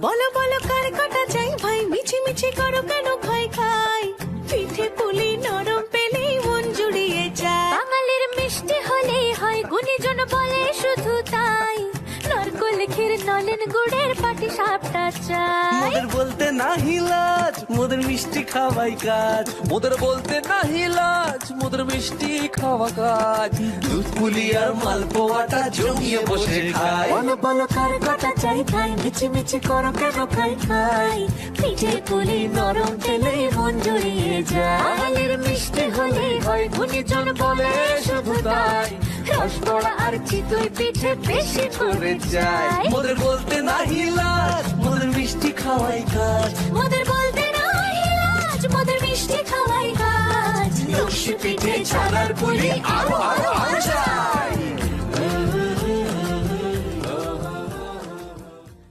বলো বলো কার কাটা চাই ভাই, মিছি মিছি করো কেন খাই খাই, পিঠে পুলি নরম পেলেই মন জুড়িয়ে যায়। বাঙালির মিষ্টি হলেই হয়, গুণীজন বলে শুধু তাই, নরকোল ক্ষীর নলেন গুড়ের পাটি সাপটা চাই। মোদের বলতে নাহি লাজ, মোদের মিষ্টি খাওয়াই কাজ। মোদের বলতে নাহি লাজ, মোদের মিষ্টি খাওয়া কাজ। দুধ পুলি আর মালপোয়াটা জমিয়ে বসে খায়। বলো বলো কার কাটা চাই ভাই, মিছি মিছি করো কেন খাই খাই, পিঠে পুলি নরম পেলেই মন জুড়িয়ে যায়। বাঙালির মিষ্টি হলেই হয়, গুণীজন বলে শুধু তাই, রসগোল্লা আর চিতই পিঠে বেশি করে চাই। মোদের বলতে নাহি লাজ, মোদের মিষ্টি খাওয়াই কাজ। মোদের বলতে নাই লাজ, মোদের মিষ্টি খাওয়াই কাজ। লক্ষ্মী পিঠে ছানার পুলি আরো আরো আরো